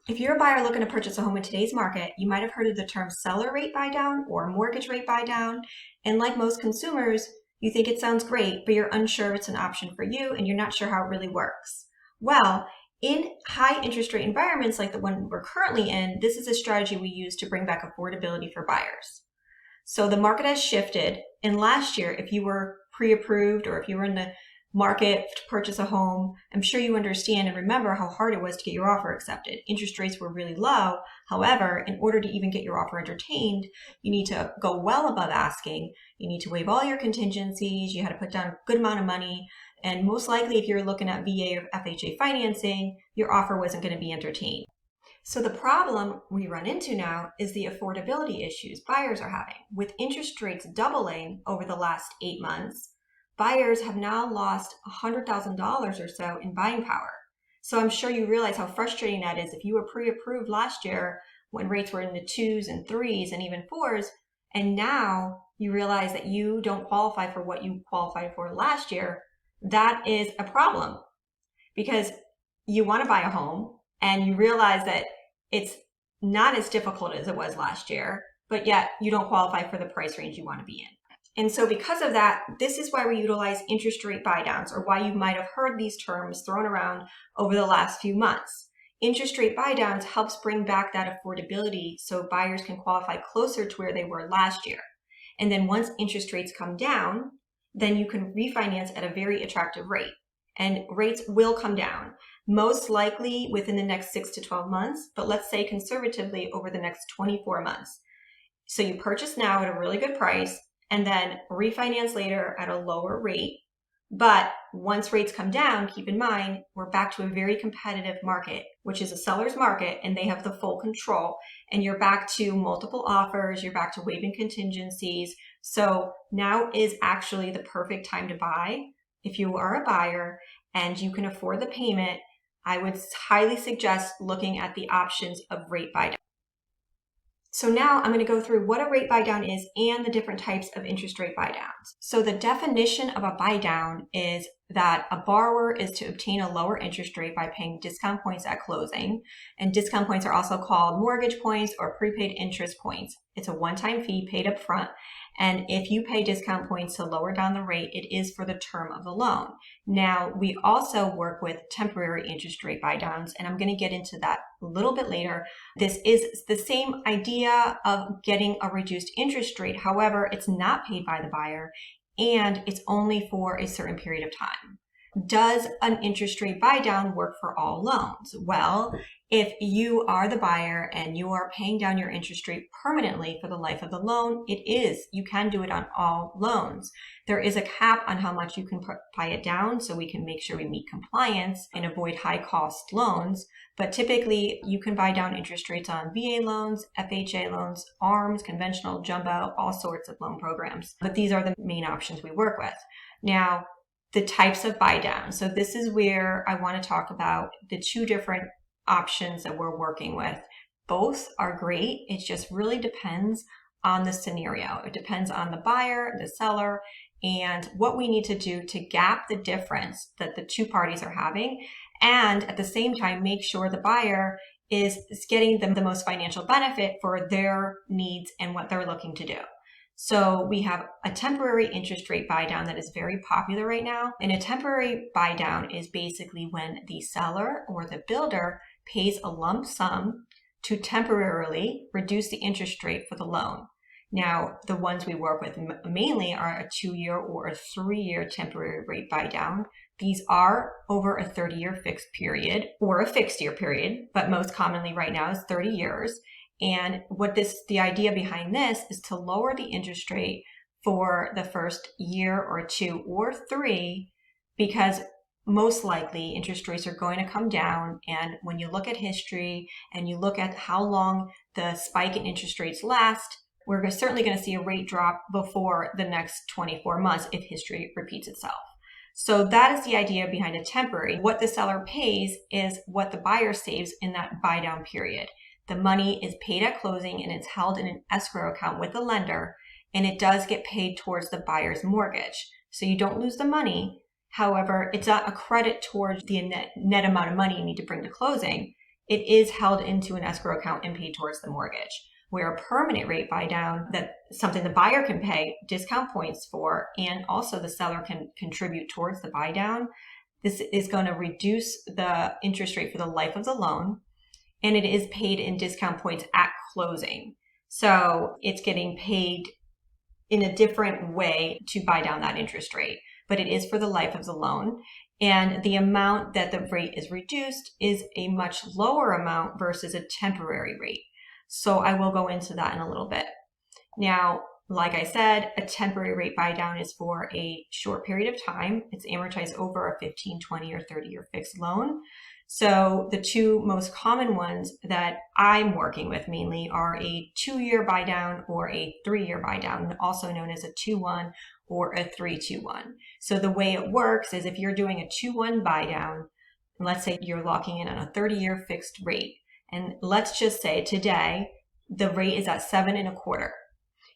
If you're a buyer looking to purchase a home in today's market, you might have heard of the term seller rate buy down or mortgage rate buy down. And like most consumers, you think it sounds great, but you're unsure it's an option for you and you're not sure how it really works. Well, in high interest rate environments like the one we're currently in, this is a strategy we use to bring back affordability for buyers. So the market has shifted. And last year, if you were pre-approved or if you were in the market to purchase a home, I'm sure you understand and remember how hard it was to get your offer accepted. Interest rates were really low. However, in order to even get your offer entertained, you need to go well above asking. You need to waive all your contingencies. You had to put down a good amount of money. And most likely, if you're looking at VA or FHA financing, your offer wasn't going to be entertained. So the problem we run into now is the affordability issues buyers are having. With interest rates doubling over the last 8 months, buyers have now lost $100,000 or so in buying power. So I'm sure you realize how frustrating that is. If you were pre-approved last year when rates were in the 2s and 3s and even 4s, and now you realize that you don't qualify for what you qualified for last year, that is a problem because you want to buy a home and you realize that it's not as difficult as it was last year, but yet you don't qualify for the price range you want to be in. And so because of that, this is why we utilize interest rate buy downs, or why you might have heard these terms thrown around over the last few months. Interest rate buy downs helps bring back that affordability so buyers can qualify closer to where they were last year. And then once interest rates come down, then you can refinance at a very attractive rate. And rates will come down, most likely within the next 6 to 12 months, but let's say conservatively over the next 24 months. So you purchase now at a really good price and then refinance later at a lower rate. But once rates come down, keep in mind, we're back to a very competitive market, which is a seller's market, and they have the full control. And you're back to multiple offers, you're back to waiving contingencies. So now is actually the perfect time to buy. If you are a buyer and you can afford the payment, I would highly suggest looking at the options of rate buy down. So now I'm going to go through what a rate buy down is and the different types of interest rate buy downs. So the definition of a buy down is that a borrower is to obtain a lower interest rate by paying discount points at closing. And discount points are also called mortgage points or prepaid interest points. It's a one-time fee paid up front. And if you pay discount points to lower down the rate, it is for the term of the loan. Now, we also work with temporary interest rate buy downs, and I'm going to get into that a little bit later. This is the same idea of getting a reduced interest rate. However, it's not paid by the buyer, and it's only for a certain period of time. Does an interest rate buy down work for all loans? Well, if you are the buyer and you are paying down your interest rate permanently for the life of the loan, it is. You can do it on all loans. There is a cap on how much you can buy it down so we can make sure we meet compliance and avoid high cost loans. But typically you can buy down interest rates on VA loans, FHA loans, ARMs, conventional, jumbo, all sorts of loan programs. But these are the main options we work with. Now, the types of buy down. So this is where I want to talk about the two different options that we're working with. Both are great. It just really depends on the scenario. It depends on the buyer, the seller, and what we need to do to gap the difference that the two parties are having. And at the same time, make sure the buyer is getting them the most financial benefit for their needs and what they're looking to do. So we have a temporary interest rate buy down that is very popular right now. And a temporary buy down is basically when the seller or the builder pays a lump sum to temporarily reduce the interest rate for the loan. Now, the ones we work with mainly are a 2-year or a 3-year temporary rate buy down. These are over a 30-year fixed period or a fixed year period, but most commonly right now is 30 years. And the idea behind this is to lower the interest rate for the first year or 2 or 3, because most likely interest rates are going to come down. And when you look at history and you look at how long the spike in interest rates last, we're certainly going to see a rate drop before the next 24 months if history repeats itself. So that is the idea behind a temporary. What the seller pays is what the buyer saves in that buy down period. The money is paid at closing and it's held in an escrow account with the lender, and it does get paid towards the buyer's mortgage. So you don't lose the money. However, it's not a credit towards the net amount of money you need to bring to closing. it is held into an escrow account and paid towards the mortgage. Where a permanent rate buy down, that's something the buyer can pay discount points for, and also the seller can contribute towards the buy down. This is going to reduce the interest rate for the life of the loan, and it is paid in discount points at closing. So it's getting paid in a different way to buy down that interest rate, but it is for the life of the loan. And the amount that the rate is reduced is a much lower amount versus a temporary rate. So I will go into that in a little bit. Now, like I said, a temporary rate buy down is for a short period of time. It's amortized over a 15, 20, or 30-year fixed loan. So the two most common ones that I'm working with mainly are a 2-year buy down or a 3-year buy down, also known as a 2-1 or a 3-2-1. So the way it works is if you're doing a 2-1 buy down, let's say you're locking in on a 30-year fixed rate, and let's just say today the rate is at 7.25.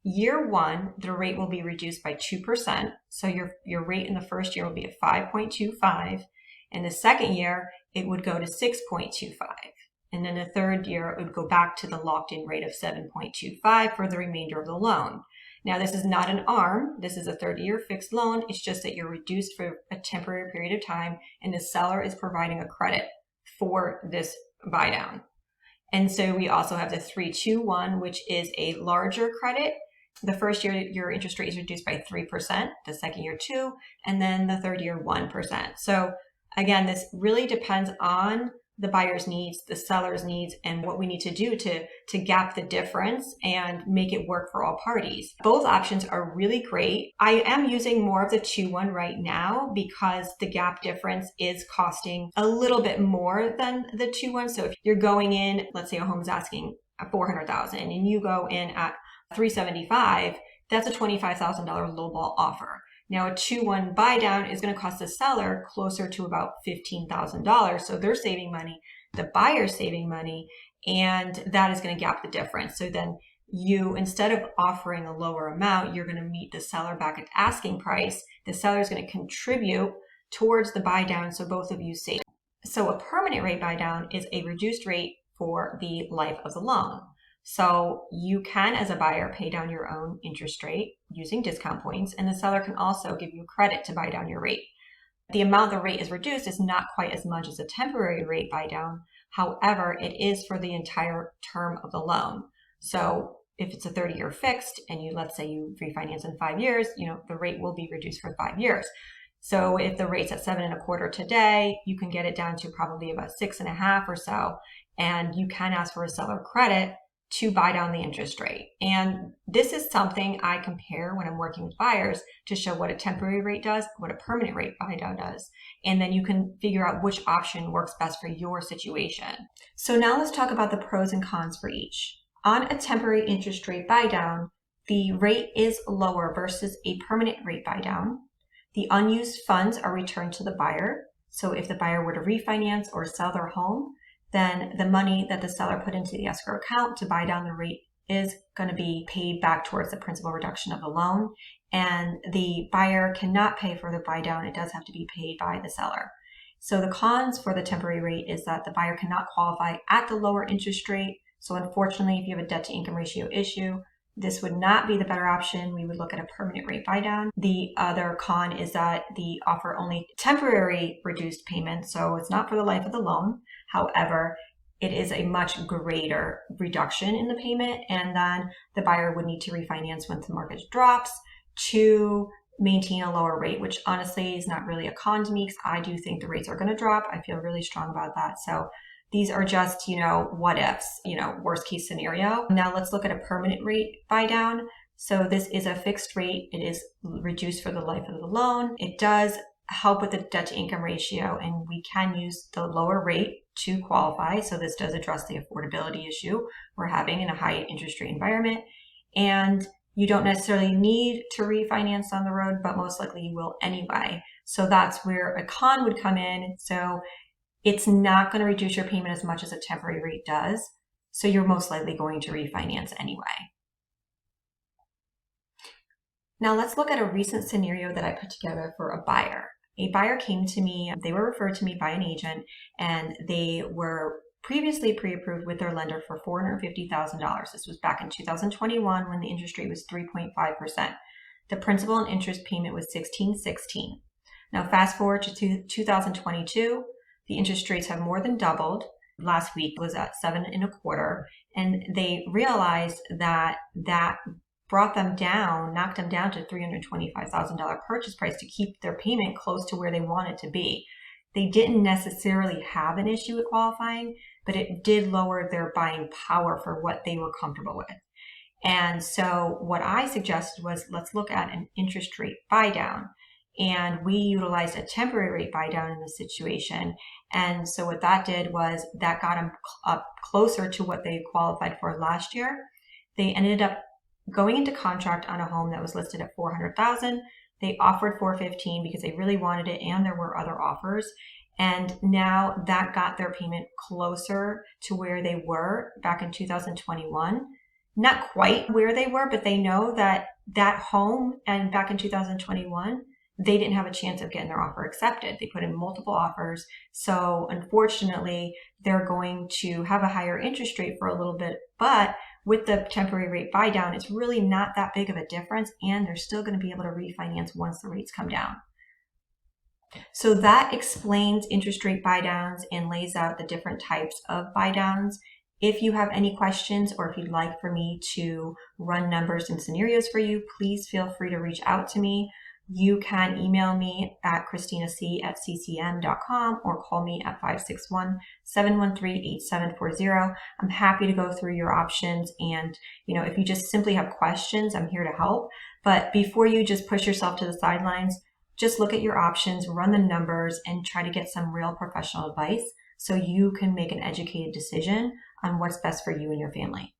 Year one, the rate will be reduced by 2%. So your rate in the first year will be at 5.25. In the second year, it would go to 6.25. And then the third year, it would go back to the locked-in rate of 7.25 for the remainder of the loan. Now, this is not an ARM. This is a 30-year fixed loan. It's just that you're reduced for a temporary period of time, and the seller is providing a credit for this buy down. And so we also have the 3-2-1, which is a larger credit. The first year, your interest rate is reduced by 3%, the second year 2%, and then the third year 1%. So again, this really depends on the buyer's needs, the seller's needs, and what we need to do to gap the difference and make it work for all parties. Both options are really great. I am using more of the 2-1 right now because the gap difference is costing a little bit more than the 2-1. So if you're going in, let's say a home is asking $400,000 and you go in at $375,000, that's a $25,000 lowball offer. Now, a 2-1 buy down is going to cost the seller closer to about $15,000. So they're saving money, the buyer's saving money, and that is going to gap the difference. So then you, instead of offering a lower amount, you're going to meet the seller back at asking price. The seller is going to contribute towards the buy down, so both of you save. So a permanent rate buy down is a reduced rate for the life of the loan. So you can, as a buyer, pay down your own interest rate using discount points, and the seller can also give you credit to buy down your rate. The amount the rate is reduced is not quite as much as a temporary rate buy down. However, it is for the entire term of the loan. So if it's a 30-year fixed and let's say you refinance in 5 years, the rate will be reduced for 5 years. So if the rate's at 7.25 today, you can get it down to probably about 6.5 or so, and you can ask for a seller credit to buy down the interest rate. And this is something I compare when I'm working with buyers to show what a temporary rate does, what a permanent rate buy down does. And then you can figure out which option works best for your situation. So now let's talk about the pros and cons for each. On a temporary interest rate buy down, the rate is lower versus a permanent rate buy down. The unused funds are returned to the buyer. So if the buyer were to refinance or sell their home, then the money that the seller put into the escrow account to buy down the rate is going to be paid back towards the principal reduction of the loan. And the buyer cannot pay for the buy down. It does have to be paid by the seller. So the cons for the temporary rate is that the buyer cannot qualify at the lower interest rate. So unfortunately, if you have a debt to income ratio issue, this would not be the better option. We would look at a permanent rate buy down. The other con is that the offer only temporary reduced payment, so it's not for the life of the loan. However, it is a much greater reduction in the payment, and then the buyer would need to refinance once the mortgage drops to maintain a lower rate, which honestly is not really a con to me because I do think the rates are going to drop. I feel really strong about that. So these are just, what ifs, worst case scenario. Now let's look at a permanent rate buy down. So this is a fixed rate. It is reduced for the life of the loan. It does help with the debt to income ratio, and we can use the lower rate to qualify. So this does address the affordability issue we're having in a high interest rate environment. And you don't necessarily need to refinance on the road, but most likely you will anyway. So that's where a con would come in. So it's not going to reduce your payment as much as a temporary rate does. So you're most likely going to refinance anyway. Now let's look at a recent scenario that I put together for a buyer. A buyer came to me, they were referred to me by an agent, and they were previously pre-approved with their lender for $450,000. This was back in 2021 when the interest rate was 3.5%. The principal and interest payment was $1,616. Now fast forward to 2022, the interest rates have more than doubled. Last week was at 7.25%, and they realized that brought them down, knocked them down to $325,000 purchase price to keep their payment close to where they want it to be. They didn't necessarily have an issue with qualifying, but it did lower their buying power for what they were comfortable with. And so what I suggested was, let's look at an interest rate buy down. And we utilized a temporary rate buy down in this situation. And so what that did was that got them up closer to what they qualified for last year. They ended up going into contract on a home that was listed at $400,000. They offered $415,000 because they really wanted it, and there were other offers. And now that got their payment closer to where they were back in 2021. Not quite where they were, but they know that that home, and back in 2021, they didn't have a chance of getting their offer accepted. They put in multiple offers. So unfortunately, they're going to have a higher interest rate for a little bit, but with the temporary rate buy down, it's really not that big of a difference, and they're still going to be able to refinance once the rates come down. So that explains interest rate buy downs and lays out the different types of buy downs. If you have any questions, or if you'd like for me to run numbers and scenarios for you, please feel free to reach out to me. You can email me at christinac@ccm.com or call me at 561-713-8740. I'm happy to go through your options. And, if you just simply have questions, I'm here to help. But before you just push yourself to the sidelines, just look at your options, run the numbers, and try to get some real professional advice so you can make an educated decision on what's best for you and your family.